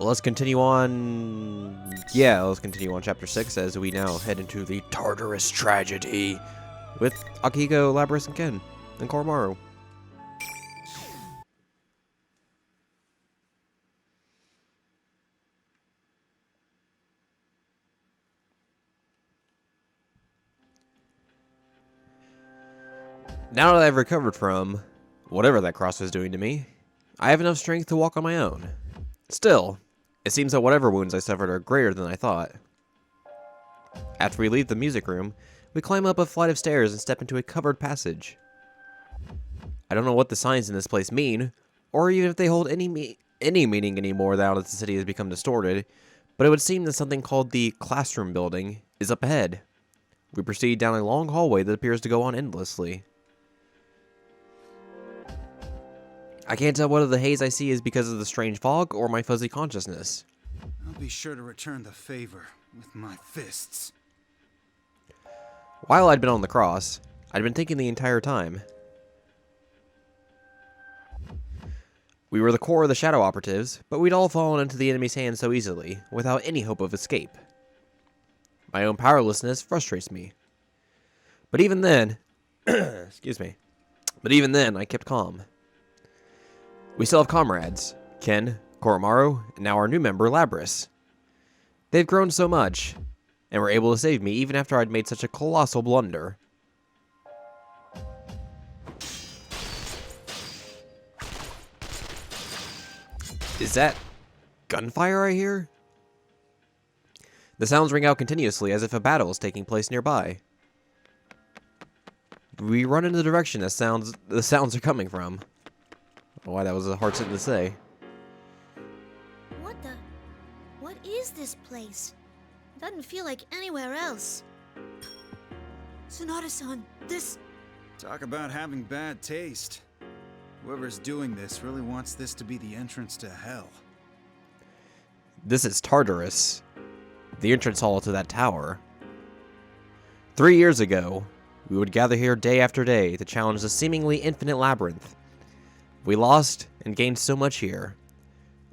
let's continue on. Yeah, let's continue on chapter 6 as we now head into the Tartarus tragedy with Akihiko, Labrys, and Ken, and Koromaru. Now that I've recovered from whatever that cross was doing to me, I have enough strength to walk on my own. Still, it seems that whatever wounds I suffered are greater than I thought. After we leave the music room, we climb up a flight of stairs and step into a covered passage. I don't know what the signs in this place mean, or even if they hold any meaning anymore now that the city has become distorted, but it would seem that something called the classroom building is up ahead. We proceed down a long hallway that appears to go on endlessly. I can't tell whether the haze I see is because of the strange fog or my fuzzy consciousness. I'll be sure to return the favor with my fists. While I'd been on the cross, I'd been thinking the entire time. We were the core of the shadow operatives, but we'd all fallen into the enemy's hands so easily, without any hope of escape. My own powerlessness frustrates me. But even then, excuse me, I kept calm. We still have comrades, Ken, Koromaru, and now our new member, Labrys. They've grown so much, and were able to save me even after I'd made such a colossal blunder. Is that gunfire I hear? The sounds ring out continuously as if a battle is taking place nearby. We run in the direction the sounds are coming from. Why, that was a hard sentence to say. What is this place? It doesn't feel like anywhere else. Sonata-san, this... Talk about having bad taste. Whoever's doing this really wants this to be the entrance to hell. This is Tartarus, the entrance hall to that tower. 3 years ago, we would gather here day after day to challenge the seemingly infinite labyrinth. We lost and gained so much here.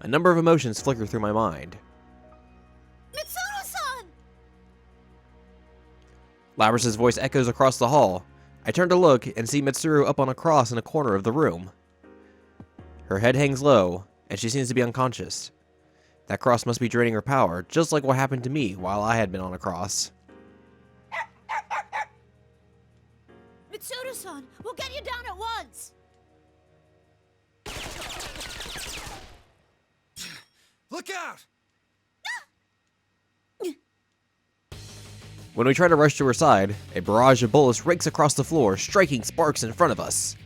A number of emotions flicker through my mind. Mitsuno-san! Labrys' voice echoes across the hall. I turn to look and see Mitsuru up on a cross in a corner of the room. Her head hangs low, and she seems to be unconscious. That cross must be draining her power, just like what happened to me while I had been on a cross. Mitsuno-san, we'll get you down at once! Look out! When we try to rush to her side, a barrage of bullets rakes across the floor, striking sparks in front of us.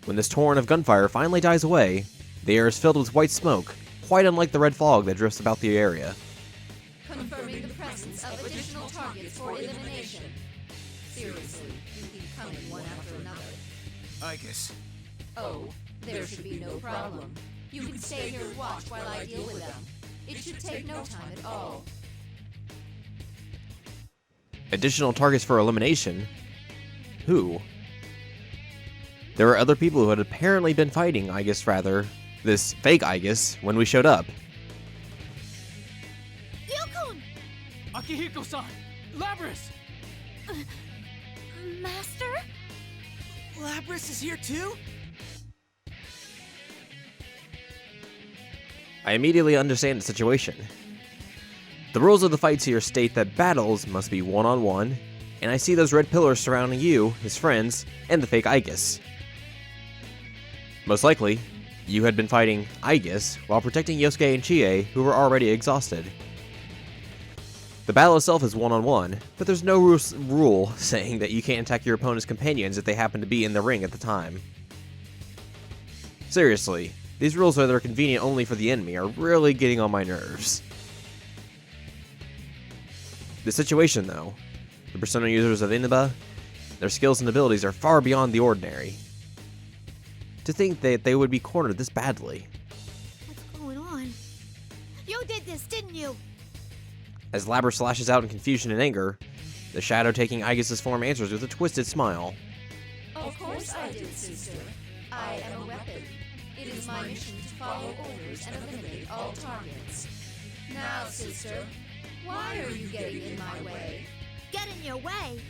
When this torrent of gunfire finally dies away, the air is filled with white smoke, quite unlike the red fog that drifts about the area. Confirming the presence of additional targets for elimination. Seriously, you keep coming one after another. I guess. Oh, there should be no problem. You can stay here and watch while I deal with them. It should take no time at all. Additional targets for elimination? Who? There were other people who had apparently been fighting this fake Aegis, when we showed up. Ryukun! Akihiko-san! Labrys! Master? Labrys is here too? I immediately understand the situation. The rules of the fights here state that battles must be one-on-one, and I see those red pillars surrounding you, his friends, and the fake Aegis. Most likely, you had been fighting Aegis while protecting Yosuke and Chie, who were already exhausted. The battle itself is one-on-one, but there's no rule saying that you can't attack your opponent's companions if they happen to be in the ring at the time. Seriously, these rules that are convenient only for the enemy are really getting on my nerves. The situation, though, the Persona users of Inaba, their skills and abilities are far beyond the ordinary. To think that they would be cornered this badly. What's going on? You did this, didn't you? As Labrys slashes out in confusion and anger, the shadow taking Aegis' form answers with a twisted smile. Of course I did, sister. I am a weapon. It is my mission to follow orders and eliminate all targets. Now, sister, why are you getting in my way? Get in your way?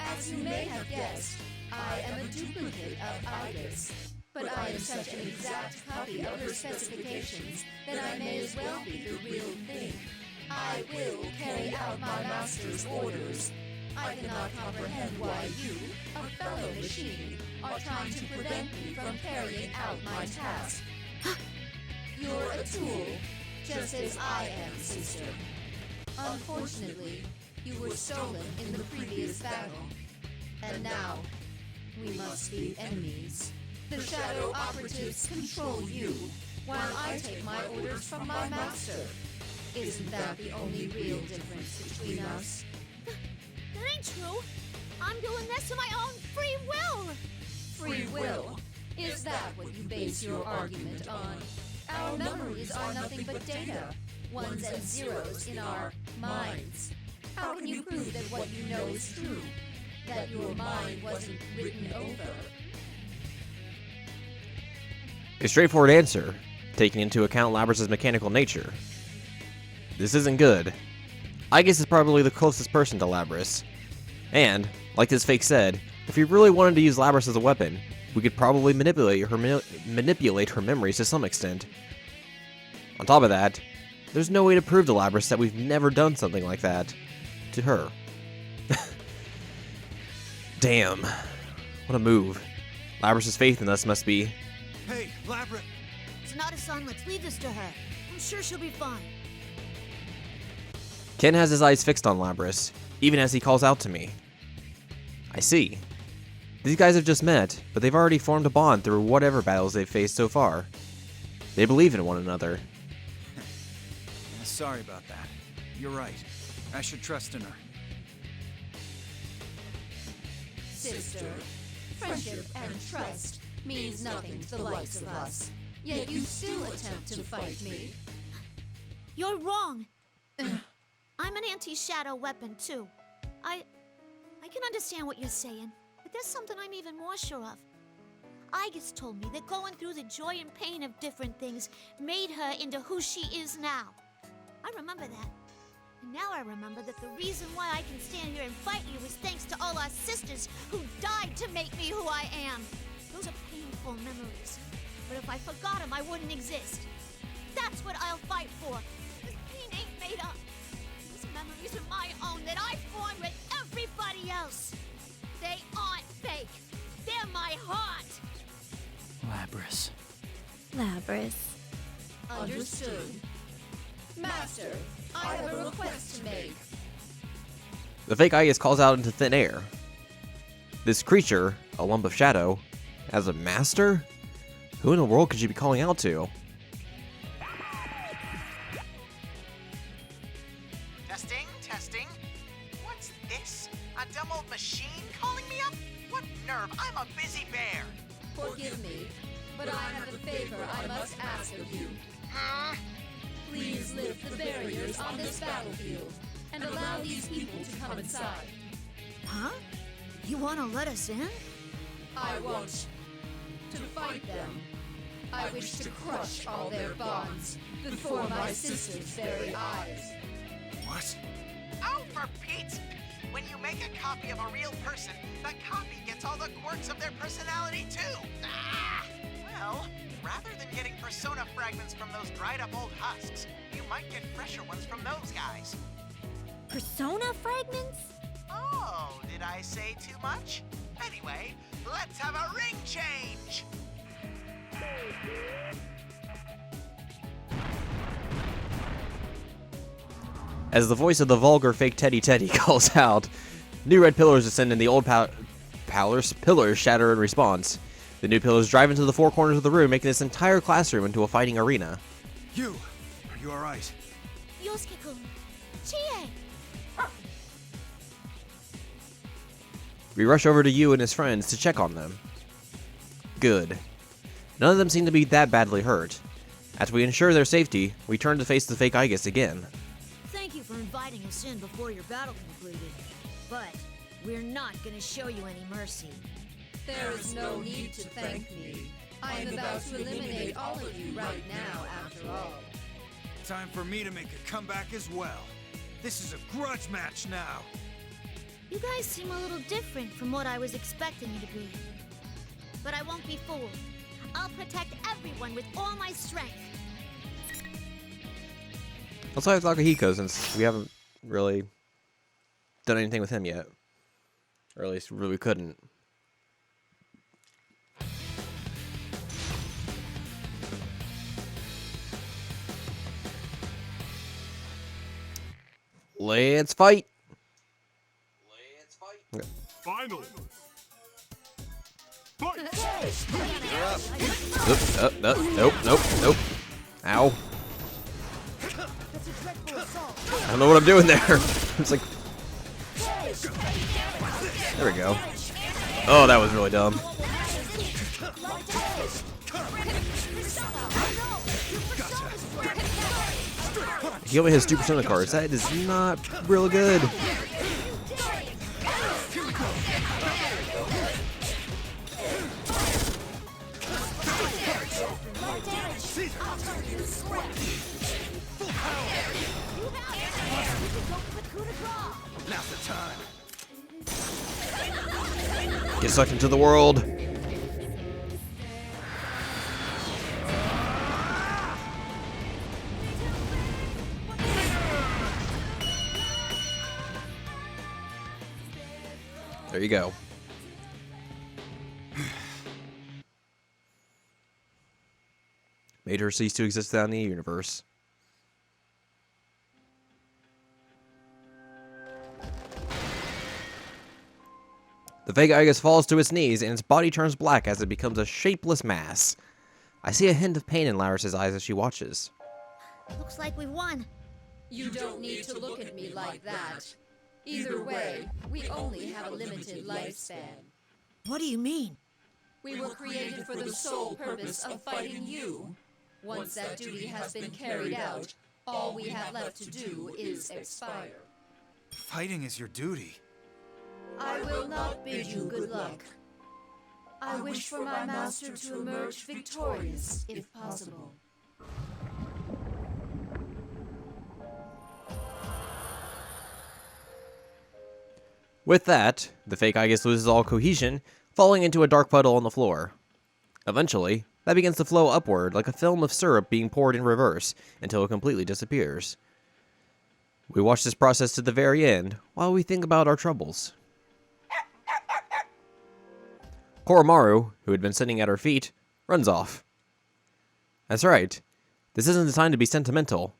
As you may have guessed, I am a duplicate of Iris, but I am such an exact copy of her specifications that I may as well be the real thing. I will carry out my master's orders. I cannot comprehend why you, a fellow machine, are trying to prevent me from carrying out my task. You're a tool, just as I am, sister. Unfortunately, you were stolen in the previous battle, and now we must be enemies. The Shadow Operatives control you, while I take my orders from my master. Isn't that the only real difference between us? That ain't true. I'm doing this of my own free will. Free will? Is that what you base your argument on? Our memories are nothing but data, ones and zeros in our minds. How can you prove that what you know is true? That your mind wasn't written over? A straightforward answer, taking into account Labrys' mechanical nature. This isn't good. Igus is probably the closest person to Labrys. And, like this fake said, if we really wanted to use Labrys as a weapon, we could probably manipulate her memories to some extent. On top of that, there's no way to prove to Labrys that we've never done something like that to her. Damn. What a move. Labrys' faith in us must be... Hey, Labra! It's not a son. Let's leave this to her. I'm sure she'll be fine. Ken has his eyes fixed on Labrys, even as he calls out to me. I see. These guys have just met, but they've already formed a bond through whatever battles they've faced so far. They believe in one another. Sorry about that. You're right. I should trust in her. Sister, friendship and trust means nothing to the likes of us. Yet you still attempt to fight me. You're wrong. I'm an anti-shadow weapon, too. I can understand what you're saying, but there's something I'm even more sure of. Igus told me that going through the joy and pain of different things made her into who she is now. I remember that. And now I remember that the reason why I can stand here and fight you is thanks to all our sisters who died to make me who I am. Those are painful memories. But if I forgot them, I wouldn't exist. That's what I'll fight for. This pain ain't made up. These memories are my own that I formed with everybody else. They aren't fake. They're my heart. Labrys. Labrys. Understood. Master, I have a request to make. The fake Igus calls out into thin air. This creature, a lump of shadow, as a master? Who in the world could you be calling out to? Testing, testing. What's this? A dumb old machine calling me up? What nerve? I'm a busy bear. Forgive me, but I have a favor I must ask of you. Please lift the barriers on this battlefield and allow these people to come inside. Huh? You want to let us in? I want to fight them. I wish to crush all their bonds before my sister's very eyes. What? Oh, for Pete's! When you make a copy of a real person, the copy gets all the quirks of their personality too. Well, rather than getting persona fragments from those dried up old husks, you might get fresher ones from those guys. Persona fragments? Oh, did I say too much? Anyway, let's have a ring change! As the voice of the vulgar fake Teddy calls out, new red pillars descend and the old pillars shatter in response. The new pillars drive into the four corners of the room, making this entire classroom into a fighting arena. Are you alright? Yosuke-kun. Chie! We rush over to Yu and his friends to check on them. Good. None of them seem to be that badly hurt. After we ensure their safety, we turn to face the fake Igus again. Thank you for inviting us in before your battle concluded. But we're not gonna show you any mercy. There is no need to thank me. I am about to eliminate all of you right now, after all. Time for me to make a comeback as well. This is a grudge match now. You guys seem a little different from what I was expecting you to be. But I won't be fooled. I'll protect everyone with all my strength. Let's talk with Akihiko since we haven't really done anything with him yet. Or at least really couldn't. Let's fight. Finally. Nope. Ow. I don't know what I'm doing there. It's like... There we go. Oh, that was really dumb. He only has 2% of the cards. That is not real good. Now's the time. Get sucked into the world. There you go. Made her cease to exist down in the universe. The fake Igus falls to its knees, and its body turns black as it becomes a shapeless mass. I see a hint of pain in Laris's eyes as she watches. Looks like we won. You don't need to look at me like that. Either way, we only have a limited lifespan. What do you mean? We were created for the sole purpose of fighting you. Once that duty has been carried out, all we have left to do is expire. Fighting is your duty. I will not bid you good luck. I wish for my master to emerge victorious, if possible. With that, the fake Igus loses all cohesion, falling into a dark puddle on the floor. Eventually, that begins to flow upward like a film of syrup being poured in reverse until it completely disappears. We watch this process to the very end while we think about our troubles. Koromaru, who had been sitting at her feet, runs off. That's right. This isn't the time to be sentimental.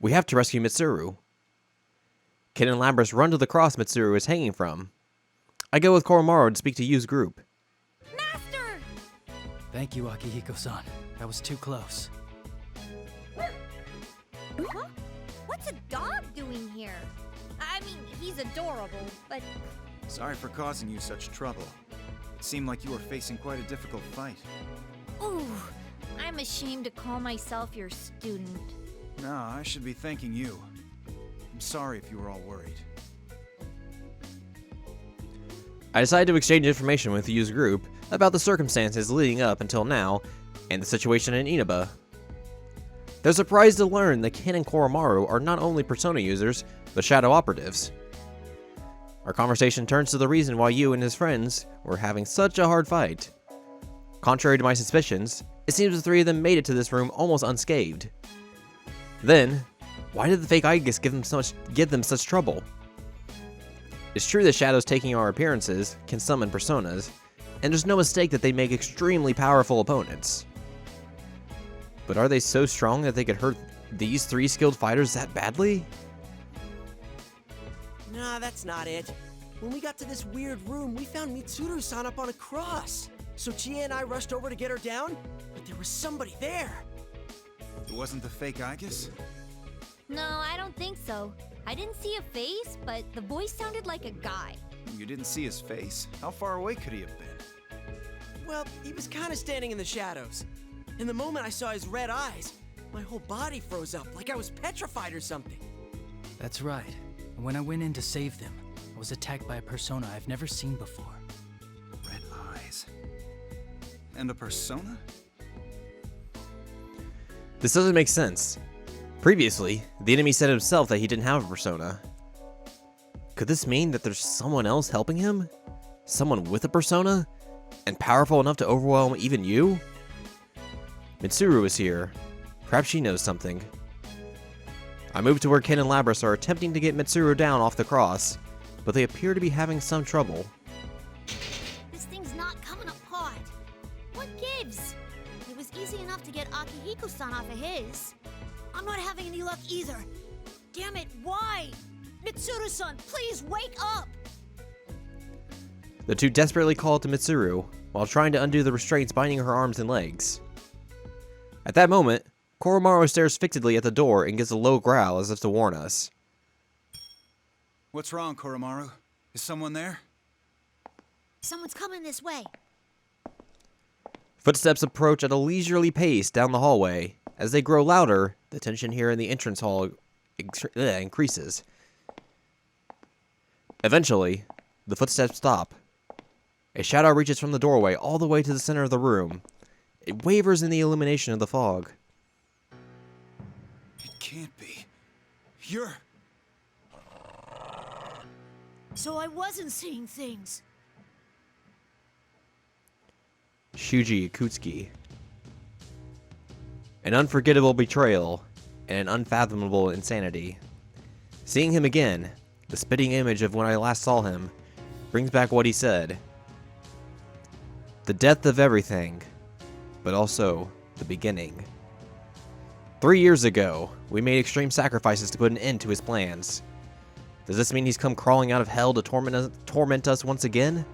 We have to rescue Mitsuru. Ken and Labrys run to the cross Mitsuru is hanging from. I go with Koromaru to speak to Yu's group. Master! Thank you, Akihiko-san. That was too close. Huh? What's a dog doing here? I mean, he's adorable, but... Sorry for causing you such trouble. It seemed like you were facing quite a difficult fight. Ooh, I'm ashamed to call myself your student. No, I should be thanking you. I'm sorry if you were all worried. I decide to exchange information with Yu's group about the circumstances leading up until now and the situation in Inaba. They're surprised to learn that Ken and Koromaru are not only Persona users, but shadow operatives. Our conversation turns to the reason why Yu and his friends were having such a hard fight. Contrary to my suspicions, it seems the three of them made it to this room almost unscathed. Then, why did the fake Igus give them such trouble? It's true that shadows taking our appearances can summon personas, and there's no mistake that they make extremely powerful opponents. But are they so strong that they could hurt these three skilled fighters that badly? Nah, that's not it. When we got to this weird room, we found Mitsuru-san up on a cross. So Chie and I rushed over to get her down, but there was somebody there. It wasn't the fake Igus? No, I don't think so. I didn't see a face, but the voice sounded like a guy. You didn't see his face? How far away could he have been? Well, he was kind of standing in the shadows. And the moment I saw his red eyes, my whole body froze up like I was petrified or something. That's right. And when I went in to save them, I was attacked by a persona I've never seen before. Red eyes. And a persona? This doesn't make sense. Previously, the enemy said himself that he didn't have a persona. Could this mean that there's someone else helping him? Someone with a persona? And powerful enough to overwhelm even you? Mitsuru is here. Perhaps she knows something. I move to where Ken and Labras are attempting to get Mitsuru down off the cross, but they appear to be having some trouble. This thing's not coming apart. What gives? It was easy enough to get Akihiko-san off of his. I'm not having any luck either. Damn it, why? Mitsuru-san, please wake up! The two desperately call to Mitsuru, while trying to undo the restraints binding her arms and legs. At that moment, Koromaru stares fixedly at the door and gives a low growl as if to warn us. What's wrong, Koromaru? Is someone there? Someone's coming this way. Footsteps approach at a leisurely pace down the hallway. As they grow louder, the tension here in the entrance hall increases. Eventually, the footsteps stop. A shadow reaches from the doorway all the way to the center of the room. It wavers in the illumination of the fog. It can't be. You're... So I wasn't seeing things. Shuji Ikutsuki. An unforgettable betrayal, and an unfathomable insanity. Seeing him again, the spitting image of when I last saw him, brings back what he said. The death of everything, but also the beginning. 3 years ago, we made extreme sacrifices to put an end to his plans. Does this mean he's come crawling out of hell to torment us once again?